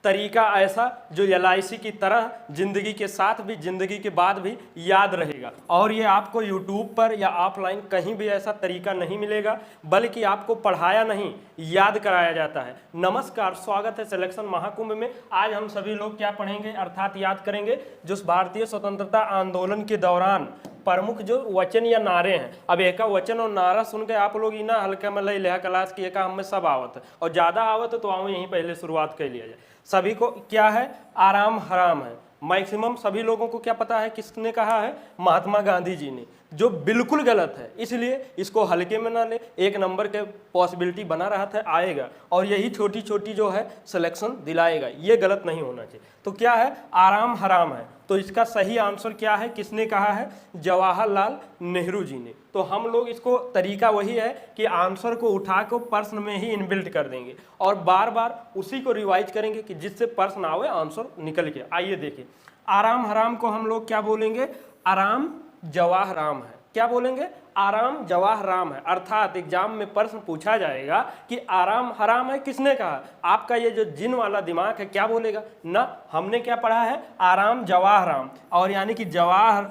तरीका ऐसा जो LIC की तरह जिंदगी के साथ भी जिंदगी के बाद भी याद रहेगा। और ये आपको यूट्यूब पर या ऑफलाइन कहीं भी ऐसा तरीका नहीं मिलेगा, बल्कि आपको पढ़ाया नहीं याद कराया जाता है। नमस्कार, स्वागत है सिलेक्शन महाकुंभ में। आज हम सभी लोग क्या पढ़ेंगे अर्थात याद करेंगे जो भारतीय स्वतंत्रता आंदोलन के दौरान प्रमुख जो वचन या नारे हैं। अब एक वचन और नारा सुन के आप लोग इना हल्का में लिहा क्लास की एक हमें सब आवत है और ज़्यादा आवत है तो आओ यहीं पहले शुरुआत कर लिया जाए। सभी को क्या है, आराम हराम है। मैक्सिमम सभी लोगों को क्या पता है किसने कहा है, महात्मा गांधी जी ने, जो बिल्कुल गलत है। इसलिए इसको हल्के में ना ले, एक नंबर के पॉसिबिलिटी बना रहा था आएगा और यही छोटी छोटी जो है सिलेक्शन दिलाएगा, ये गलत नहीं होना चाहिए। तो क्या है, आराम हराम है। तो इसका सही आंसर क्या है, किसने कहा है, जवाहरलाल नेहरू जी ने। तो हम लोग इसको तरीका वही है कि आंसर को उठा को प्रश्न में ही इनबिल्ट कर देंगे और बार बार उसी को रिवाइज करेंगे कि जिससे प्रश्न आवे आंसर निकल के। आइए देखिए, आराम हराम को हम लोग क्या बोलेंगे, आराम जवाहराम है। क्या बोलेंगे, आराम जवाहराम है। अर्थात एग्जाम में प्रश्न पूछा जाएगा कि आराम हराम है किसने कहा, आपका ये जो जिन वाला दिमाग है क्या बोलेगा ना, हमने क्या पढ़ा है, आराम जवाहराम। और यानी कि जवाहर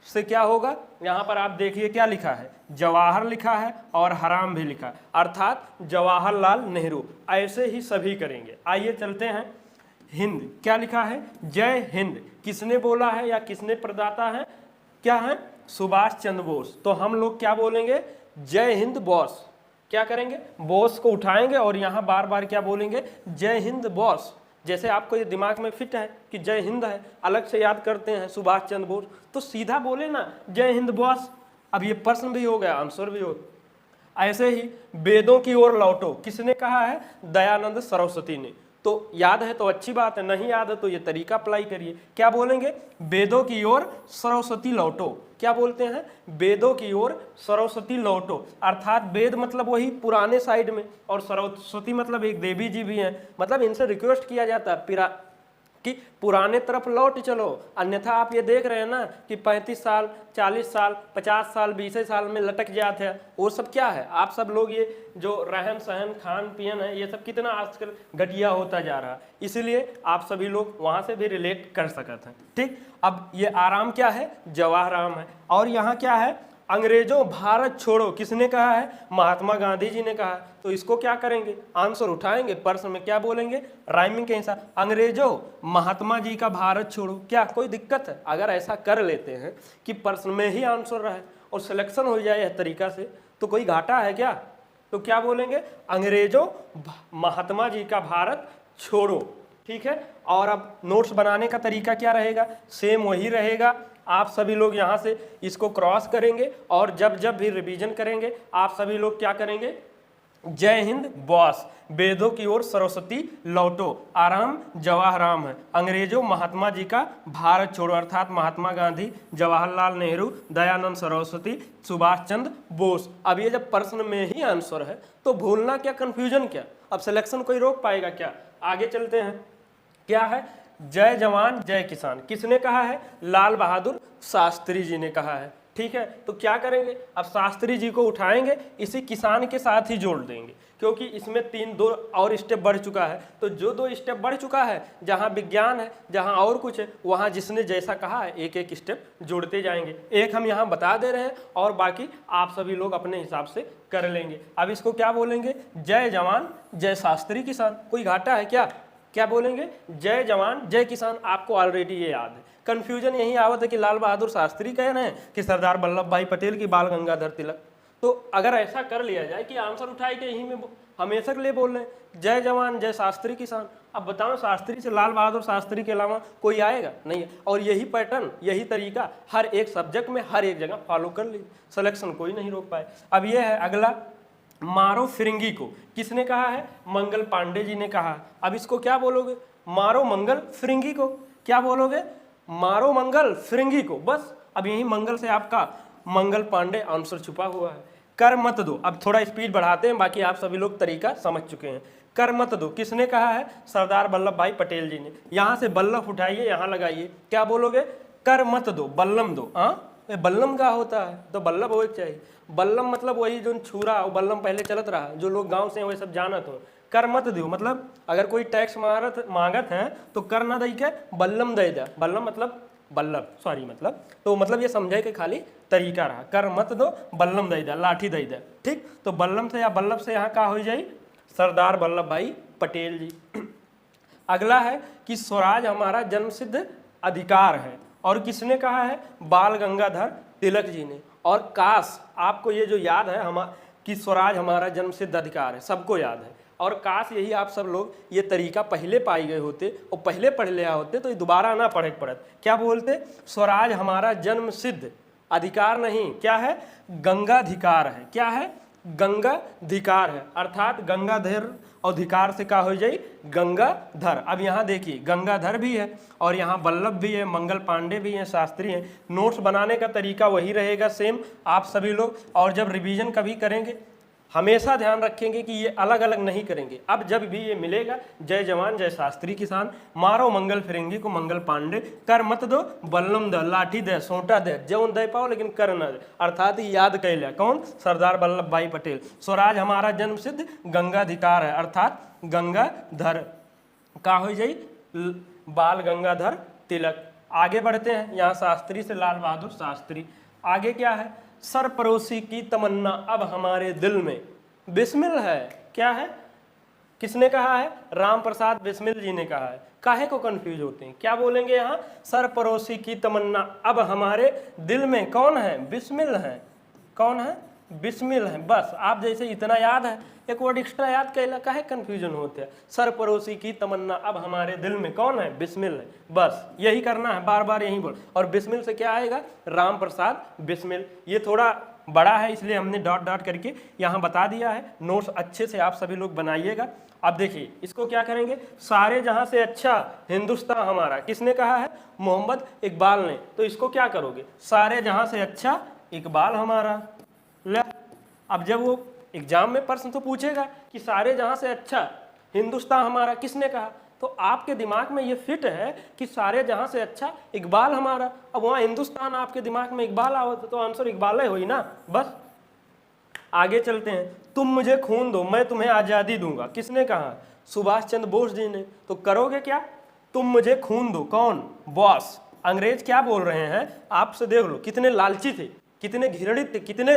से क्या होगा, यहाँ पर आप देखिए क्या लिखा है, जवाहर लिखा है और हराम भी लिखा है, अर्थात जवाहरलाल नेहरू। ऐसे ही सभी करेंगे। आइए चलते हैं, हिंद क्या लिखा है, जय हिंद किसने बोला है या किसने प्रदाता है, क्या है, सुभाष चंद्र बोस। तो हम लोग क्या बोलेंगे, जय हिंद बॉस। क्या करेंगे, बॉस को उठाएंगे और यहाँ बार बार क्या बोलेंगे, जय हिंद बॉस। जैसे आपको ये दिमाग में फिट है कि जय हिंद है, अलग से याद करते हैं सुभाष चंद्र बोस, तो सीधा बोले ना जय हिंद बॉस। अब ये प्रश्न भी हो गया, आंसर भी हो। ऐसे ही वेदों की ओर लौटो किसने कहा है, दयानंद सरस्वती ने। तो याद है तो अच्छी बात है, नहीं याद है तो ये तरीका अप्लाई करिए। क्या बोलेंगे, वेदों की ओर सरस्वती लौटो। क्या बोलते हैं, वेदों की ओर सरस्वती लौटो। अर्थात वेद मतलब वही पुराने साइड में और सरस्वती मतलब एक देवी जी भी हैं, मतलब इनसे रिक्वेस्ट किया जाता है कि पुराने तरफ लौट चलो। अन्यथा आप ये देख रहे हैं ना कि 35 साल 40 साल 50 साल 20 साल में लटक जाते हैं। वो सब क्या है, आप सब लोग ये जो रहन सहन खान पीन है ये सब कितना आजकल घटिया होता जा रहा है, इसलिए आप सभी लोग वहाँ से भी रिलेट कर सकते हैं। ठीक, अब ये आराम क्या है, जवाहराम है। और यहाँ क्या है, अंग्रेजों भारत छोड़ो किसने कहा है, महात्मा गांधी जी ने कहा है। तो इसको क्या करेंगे, आंसर उठाएंगे, प्रश्न में क्या बोलेंगे, राइमिंग के हिसाब, अंग्रेजों महात्मा जी का भारत छोड़ो। क्या कोई दिक्कत है अगर ऐसा कर लेते हैं कि प्रश्न में ही आंसर रहे और सिलेक्शन हो जाए इस तरीका से, तो कोई घाटा है क्या। तो क्या बोलेंगे, अंग्रेजों महात्मा जी का भारत छोड़ो। ठीक है, और अब नोट्स बनाने का तरीका क्या रहेगा, सेम वही रहेगा। आप सभी लोग यहाँ से इसको क्रॉस करेंगे और जब जब भी रिवीजन करेंगे आप सभी लोग क्या करेंगे, जय हिंद बॉस, वेदों की ओर सरस्वती लौटो, आराम जवाहराम है, अंग्रेजों महात्मा जी का भारत छोड़ो, अर्थात महात्मा गांधी, जवाहरलाल नेहरू, दयानंद सरस्वती, सुभाष चंद्र बोस। अब ये जब प्रश्न में ही आंसर है तो भूलना क्या, कंफ्यूजन क्या, अब सिलेक्शन कोई रोक पाएगा क्या। आगे चलते हैं, क्या है, जय जवान जय किसान किसने कहा है, लाल बहादुर शास्त्री जी ने कहा है। ठीक है, तो क्या करेंगे, अब शास्त्री जी को उठाएंगे, इसी किसान के साथ ही जोड़ देंगे क्योंकि इसमें 2 और स्टेप बढ़ चुका है। तो जो 2 स्टेप बढ़ चुका है, जहां विज्ञान है जहां और कुछ है, वहां जिसने जैसा कहा है एक एक स्टेप जोड़ते जाएंगे। एक हम यहां बता दे रहे हैं और बाकी आप सभी लोग अपने हिसाब से कर लेंगे। अब इसको क्या बोलेंगे, जय जवान जय शास्त्री किसान। कोई घाटा है क्या, क्या बोलेंगे, जय जवान जय किसान। आपको ऑलरेडी ये याद है, कंफ्यूजन यही आवत है कि लाल बहादुर शास्त्री कह रहे हैं कि सरदार वल्लभ भाई पटेल की बाल गंगाधर तिलक। तो अगर ऐसा कर लिया जाए कि आंसर उठाए के यही में हमेशा के लिए बोल रहे हैं जय जवान जय शास्त्री किसान। अब बताओ, शास्त्री से लाल बहादुर शास्त्री के अलावा कोई आएगा नहीं है। और यही पैटर्न यही तरीका हर एक सब्जेक्ट में हर एक जगह फॉलो कर ली, सिलेक्शन कोई नहीं रोक पाए। अब ये है अगला, मारो फिरंगी को किसने कहा है, मंगल पांडे जी ने कहा है। अब इसको क्या बोलोगे, मारो मंगल फिरंगी को। क्या बोलोगे, मारो मंगल फिरंगी को, बस। अब यही मंगल से आपका मंगल पांडे आंसर छुपा हुआ है। कर मत दो, अब थोड़ा स्पीड बढ़ाते हैं, बाकी आप सभी लोग तरीका समझ चुके हैं। कर मत दो किसने कहा है, सरदार वल्लभ भाई पटेल जी ने। यहाँ से बल्लभ उठाइए, यहाँ लगाइए, क्या बोलोगे, कर मत दो बल्लम दो। हाँ, बल्लम का होता है तो बल्लभ हो चाहिए। बल्लम मतलब वही जो छुरा, वो बल्लम पहले चलत रहा, जो लोग गांव से वही सब जानत हो। कर मत दो, मतलब अगर कोई टैक्स मांगत है तो कर ना दई के बल्लम दे दे, बल्लम मतलब बल्लभ, सॉरी मतलब, तो मतलब ये समझे कि खाली तरीका रहा, कर मत दो बल्लम दे दे, लाठी दे दे, ठीक। तो बल्लम से या बल्लभ से यहाँ का हो जाई सरदार वल्लभ भाई पटेल जी। अगला है कि स्वराज हमारा जन्मसिद्ध अधिकार है, और किसने कहा है? बाल गंगाधर तिलक जी ने। और काश आपको ये जो याद है कि स्वराज हमारा जन्मसिद्ध अधिकार है, सबको याद है, और काश यही आप सब लोग ये तरीका पहले पाई गए होते और पहले पढ़ लिया होते तो ये दोबारा ना पढ़े पड़त। क्या बोलते? स्वराज हमारा जन्मसिद्ध अधिकार नहीं, क्या है? गंगाधिकार है। क्या है? गंगाधिकार है, अर्थात गंगाधर और धिकार से क्या हो जाए? गंगाधर। अब यहाँ देखिए गंगाधर भी है और यहाँ वल्लभ भी है, मंगल पांडे भी हैं, शास्त्री हैं। नोट्स बनाने का तरीका वही रहेगा सेम, आप सभी लोग। और जब रिवीजन कभी करेंगे हमेशा ध्यान रखेंगे कि ये अलग अलग नहीं करेंगे। अब जब भी ये मिलेगा, जय जवान जय शास्त्री किसान, मारो मंगल फिरंगी को मंगल पांडे, कर मत दो बल्लम दे, लाठी दे, सोटा दे, जौन दे पाओ लेकिन कर न दे, अर्थात याद कैला कौन? सरदार वल्लभ भाई पटेल। स्वराज हमारा जन्म सिद्ध गंगाधिकार है, अर्थात गंगाधर का हो जाई बाल गंगाधर तिलक। आगे बढ़ते हैं, यहाँ शास्त्री से लाल बहादुर शास्त्री। आगे क्या है? सरपरोशी की तमन्ना अब हमारे दिल में बिस्मिल है। क्या है? किसने कहा है? राम प्रसाद बिस्मिल जी ने कहा है। काहे को कंफ्यूज होते हैं? क्या बोलेंगे यहाँ? सरपरोशी की तमन्ना अब हमारे दिल में कौन है? बिस्मिल है। कौन है? बिस्मिल है। बस आप जैसे इतना याद है, एक वर्ड एक्स्ट्रा याद कैला, काहे कंफ्यूजन होते हैं? सरपरोशी की तमन्ना अब हमारे दिल में कौन है? बिस्मिल है। बस यही करना है, बार बार यही बोल। और बिस्मिल से क्या आएगा? राम प्रसाद बिस्मिल। ये थोड़ा बड़ा है इसलिए हमने डॉट डॉट करके यहाँ बता दिया है। नोट्स अच्छे से आप सभी लोग बनाइएगा। अब देखिए इसको क्या करेंगे? सारे जहाँ से अच्छा हिंदुस्तान हमारा, किसने कहा है? मोहम्मद इकबाल ने। तो इसको क्या करोगे? सारे जहाँ से अच्छा इकबाल हमारा। ले, अब जब वो एग्जाम में प्रश्न तो पूछेगा कि सारे जहाँ से अच्छा हिंदुस्तान हमारा किसने कहा, तो आपके दिमाग में ये फिट है कि सारे जहाँ से अच्छा इकबाल हमारा। अब वहाँ हिंदुस्तान आपके दिमाग में इकबाल आवत तो आंसर इकबाल ही हुई ना। बस आगे चलते हैं। तुम मुझे खून दो मैं तुम्हें आज़ादी दूंगा, किसने कहा? सुभाष चंद्र बोस जी ने। तो करोगे क्या? तुम मुझे खून दो। कौन? बॉस। अंग्रेज क्या बोल रहे हैं आपसे? देख लो कितने लालची थे, कितने घृणित थे, कितने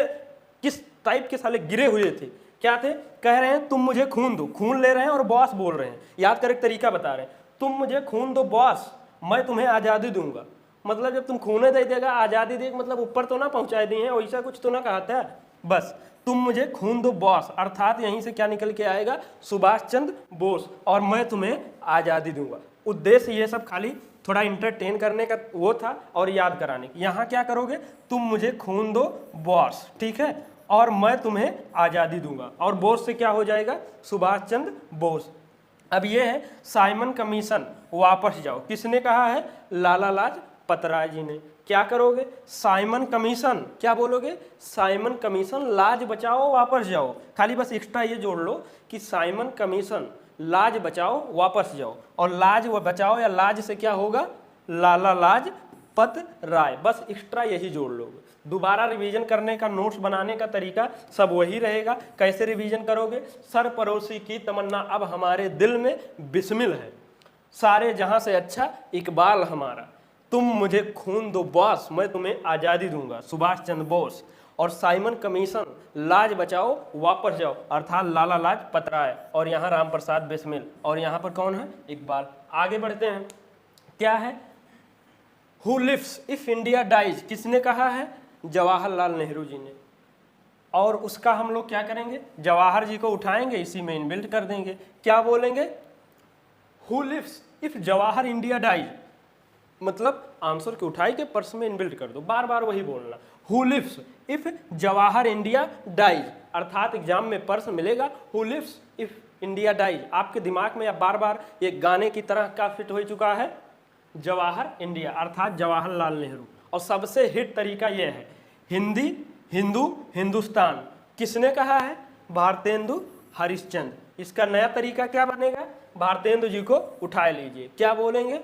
किस टाइप के साले गिरे हुए थे। क्या थे? कह रहे हैं तुम मुझे खून दो, खून ले रहे हैं और बॉस बोल रहे हैं। याद कर एक तरीका बता रहे हैं, तुम मुझे खून दो बॉस मैं तुम्हें आज़ादी दूंगा। मतलब जब तुम खून दे देगा आज़ादी दे, मतलब ऊपर तो ना पहुंचा दिए हैं, वैसा कुछ तो ना कहा था। बस तुम मुझे खून दो बॉस, अर्थात यहीं से क्या निकल के आएगा? सुभाष चंद्र बोस, और मैं तुम्हें आज़ादी दूंगा। उद्देश्य ये सब खाली थोड़ा इंटरटेन करने का वो था और याद कराने की। यहाँ क्या करोगे? तुम मुझे खून दो बॉस, ठीक है, और मैं तुम्हें आज़ादी दूंगा। और बोस से क्या हो जाएगा? सुभाष चंद्र बोस। अब ये है साइमन कमीशन वापस जाओ, किसने कहा है? लाला लाजपत राय जी ने। क्या करोगे? साइमन कमीशन, क्या बोलोगे? साइमन कमीशन लाज बचाओ वापस जाओ। खाली बस एक्स्ट्रा ये जोड़ लो कि साइमन कमीशन लाज बचाओ वापस जाओ, और लाज व बचाओ या लाज से क्या होगा? लाला लाजपत राय। बस एक्स्ट्रा यही जोड़ लोगे। दोबारा रिवीजन करने का, नोट्स बनाने का तरीका सब वही रहेगा। कैसे रिवीजन करोगे? सरपरोशी की तमन्ना अब हमारे दिल में बिस्मिल है, सारे जहां से अच्छा इकबाल हमारा, तुम मुझे खून दो बॉस मैं तुम्हें आज़ादी दूंगा, सुभाष चंद्र बोस। और साइमन कमीशन लाज बचाओ वापस जाओ, अर्थात लाला लाजपत राय। और यहाँ राम प्रसाद बिस्मिल, और यहाँ पर कौन है? इकबाल। आगे बढ़ते हैं। क्या है? Who lives if India dies, किसने कहा है? जवाहरलाल नेहरू जी ने। और उसका हम लोग क्या करेंगे? जवाहर जी को उठाएंगे, इसी में इनबिल्ट कर देंगे। क्या बोलेंगे? Who lives if Jawahar India dies, मतलब आंसर के उठाई के पर्स में इनबिल्ट कर दो, बार बार वही बोलना। Who lives if Jawahar India dies, अर्थात एग्जाम में पर्स मिलेगा who lives if India dies. आपके दिमाग में अब बार बार ये गाने की तरह का फिट हो चुका है, जवाहर इंडिया अर्थात जवाहरलाल नेहरू। और सबसे हिट तरीका यह है हिंदी हिंदू हिंदुस्तान, किसने कहा है? भारतेंदु हरिश्चंद्र। इसका नया तरीका क्या बनेगा? भारतेंदु जी को उठा लीजिए। क्या बोलेंगे?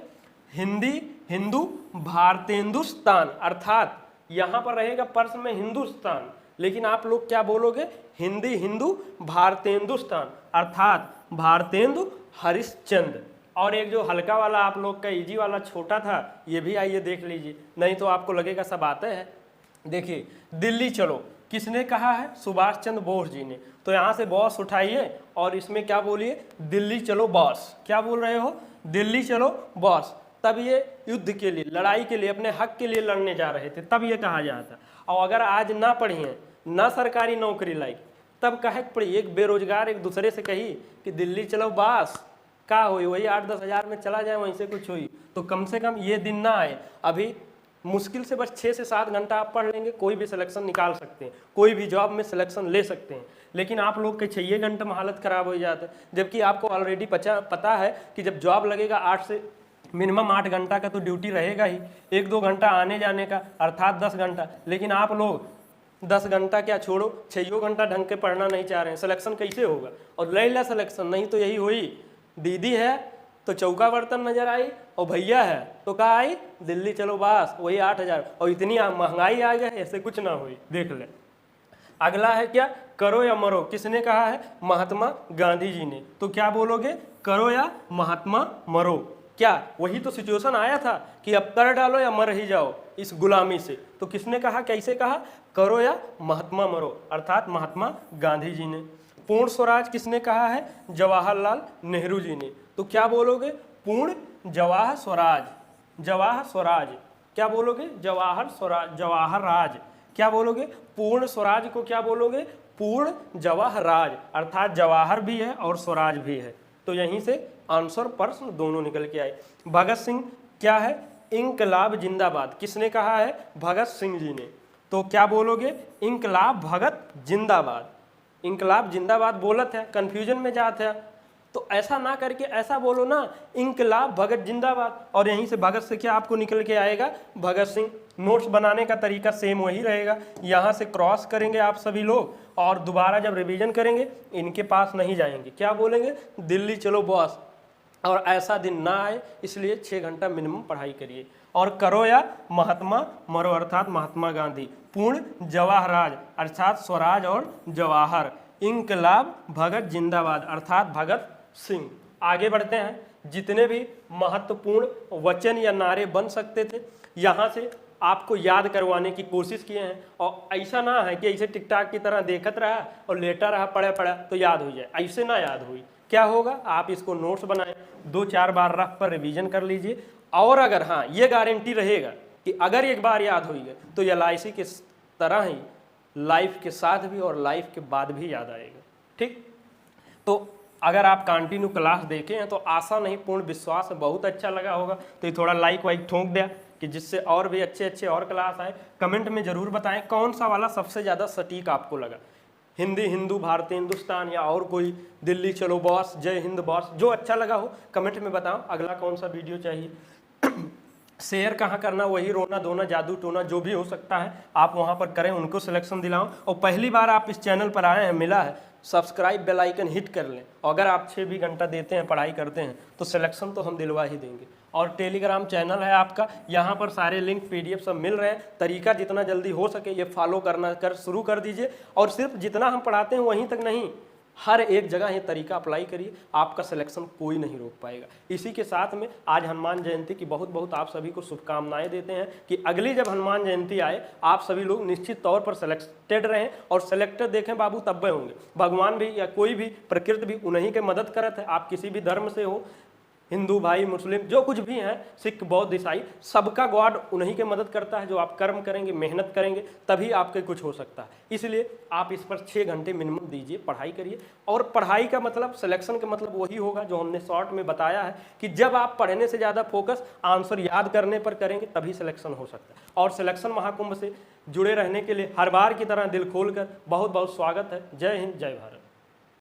हिंदी हिंदू भारतेंदुस्तान, अर्थात यहाँ पर रहेगा पर्स में हिंदुस्तान, लेकिन आप लोग क्या बोलोगे? हिंदी हिंदू भारतेंदुस्तान, अर्थात भारतेंदु हरिश्चंद्र। और एक जो हल्का वाला आप लोग का इजी वाला छोटा था, ये भी आइए देख लीजिए, नहीं तो आपको लगेगा सब आते हैं। देखिए, दिल्ली चलो किसने कहा है? सुभाष चंद्र बोस जी ने। तो यहाँ से बॉस उठाइए और इसमें क्या बोलिए? दिल्ली चलो बॉस। क्या बोल रहे हो? दिल्ली चलो बॉस। तब ये युद्ध के लिए, लड़ाई के लिए, अपने हक के लिए लड़ने जा रहे थे, तब ये कहा जाता। और अगर आज ना पढ़िए, ना सरकारी नौकरी लाई, तब कहे पड़ी। एक बेरोजगार एक दूसरे से कही कि दिल्ली चलो बॉस, का हुई? वही 8-10 हज़ार में चला जाए, वहीं से कुछ हुई। तो कम से कम ये दिन ना आए। अभी मुश्किल से बस 6 से 7 घंटा आप पढ़ लेंगे, कोई भी सिलेक्शन निकाल सकते हैं, कोई भी जॉब में सिलेक्शन ले सकते हैं। लेकिन आप लोग के 6 घंटे में हालत खराब हो जाता है, जबकि आपको ऑलरेडी पता है कि जब जॉब लगेगा 8 से मिनिमम 8 घंटा का तो ड्यूटी रहेगा ही, 1-2 घंटा आने जाने का, अर्थात 10 घंटा। लेकिन आप लोग 10 घंटा क्या छोड़ो, 6 घंटा ढंग के पढ़ना नहीं चाह रहे हैं, सिलेक्शन कैसे होगा? और ले ला सिलेक्शन नहीं तो यही हुई, दीदी है तो चौका बर्तन नजर आई, और भैया है तो कहा आई दिल्ली चलो बस, वही 8,000। और इतनी महंगाई आ गई, ऐसे कुछ ना हुई। देख ले, अगला है क्या? करो या मरो। किसने कहा है? महात्मा गांधी जी ने। तो क्या बोलोगे? करो या महात्मा मरो। क्या वही तो सिचुएशन आया था कि अब कर डालो या मर ही जाओ इस गुलामी से। तो किसने कहा, कैसे कहा? करो या महात्मा मरो, अर्थात महात्मा गांधी जी ने। पूर्ण स्वराज किसने कहा है? जवाहरलाल नेहरू जी ने। तो क्या बोलोगे? पूर्ण जवाहर स्वराज। जवाहर स्वराज क्या बोलोगे? जवाहर स्वराज, जवाहर राज। क्या बोलोगे? पूर्ण स्वराज को क्या बोलोगे? पूर्ण जवाहर राज, अर्थात जवाहर भी है और स्वराज भी है। तो यहीं से आंसर प्रश्न दोनों निकल के आए। भगत सिंह क्या है? इंकलाब जिंदाबाद। किसने कहा है? भगत सिंह जी ने। तो क्या बोलोगे? इंकलाब भगत जिंदाबाद। इंकलाब जिंदाबाद बोलत है, कंफ्यूजन में जाते हैं। तो ऐसा ना करके ऐसा बोलो ना, इंकलाब भगत जिंदाबाद। और यहीं से भगत से क्या आपको निकल के आएगा? भगत सिंह। नोट्स बनाने का तरीका सेम वही रहेगा, यहाँ से क्रॉस करेंगे आप सभी लोग, और दोबारा जब रिवीजन करेंगे इनके पास नहीं जाएंगे। क्या बोलेंगे? दिल्ली चलो बॉस। और ऐसा दिन ना आए, इसलिए 6 घंटा मिनिमम पढ़ाई करिए। और करो या महात्मा मरो, अर्थात महात्मा गांधी। पूर्ण जवाहराज, अर्थात स्वराज और जवाहर। इंकलाब भगत जिंदाबाद, अर्थात भगत सिंह। आगे बढ़ते हैं। जितने भी महत्वपूर्ण वचन या नारे बन सकते थे, यहाँ से आपको याद करवाने की कोशिश किए हैं। और ऐसा ना है कि ऐसे टिकटाक की तरह देखत रहा और लेटा रहा, पढ़ा तो याद हो जाए, ऐसे ना याद हुई। क्या होगा? आप इसको नोट्स बनाएं, 2-4 बार रफ पर रिवीजन कर लीजिए। और अगर हाँ, ये गारंटी रहेगा कि अगर एक बार याद हुई है तो LIC के तरह ही लाइफ के साथ भी और लाइफ के बाद भी याद आएगा। ठीक, तो अगर आप कंटिन्यू क्लास देखे हैं तो आशा नहीं पूर्ण विश्वास है बहुत अच्छा लगा होगा। तो ये थोड़ा लाइक वाइक ठोक दिया कि जिससे और भी अच्छे और क्लास आए। कमेंट में ज़रूर बताएं कौन सा वाला सबसे ज़्यादा सटीक आपको लगा, हिंदी हिंदू, भारतीय हिंदुस्तान, या और कोई दिल्ली चलो बॉस, जय हिंद बॉस। जो अच्छा लगा हो कमेंट में बताओ अगला कौन सा वीडियो चाहिए। शेयर कहाँ करना? वही रोना धोना जादू टोना जो भी हो सकता है आप वहाँ पर करें, उनको सिलेक्शन दिलाओ। और पहली बार आप इस चैनल पर आए हैं, मिला है, सब्सक्राइब बेल आइकन हिट कर लें। और अगर आप 6 भी घंटा देते हैं, पढ़ाई करते हैं, तो सिलेक्शन तो हम दिलवा ही देंगे। और टेलीग्राम चैनल है आपका, यहाँ पर सारे लिंक PDF सब मिल रहे हैं। तरीका जितना जल्दी हो सके ये फॉलो करना शुरू कर दीजिए। और सिर्फ जितना हम पढ़ाते हैं वहीं तक नहीं, हर एक जगह ये तरीका अप्लाई करिए, आपका सिलेक्शन कोई नहीं रोक पाएगा। इसी के साथ में आज हनुमान जयंती की बहुत आप सभी को शुभकामनाएं देते हैं कि अगली जब हनुमान जयंती आए आप सभी लोग निश्चित तौर पर सिलेक्टेड रहें। और सिलेक्टेड देखें बाबू तब होंगे, भगवान भी या कोई भी प्रकृति भी उन्हीं के मदद करत है। आप किसी भी धर्म से हो, हिंदू भाई मुस्लिम जो कुछ भी हैं, सिख बौद्ध ईसाई, सबका गॉड उन्हीं के मदद करता है। जो आप कर्म करेंगे, मेहनत करेंगे, तभी आपके कुछ हो सकता है। इसलिए आप इस पर 6 घंटे मिनिमम दीजिए, पढ़ाई करिए। और पढ़ाई का मतलब, सिलेक्शन का मतलब वही होगा जो हमने शॉर्ट में बताया है कि जब आप पढ़ने से ज़्यादा फोकस आंसर याद करने पर करेंगे तभी सिलेक्शन हो सकता है। और सिलेक्शन महाकुंभ से जुड़े रहने के लिए हर बार की तरह दिल खोल कर बहुत स्वागत है। जय हिंद, जय भारत।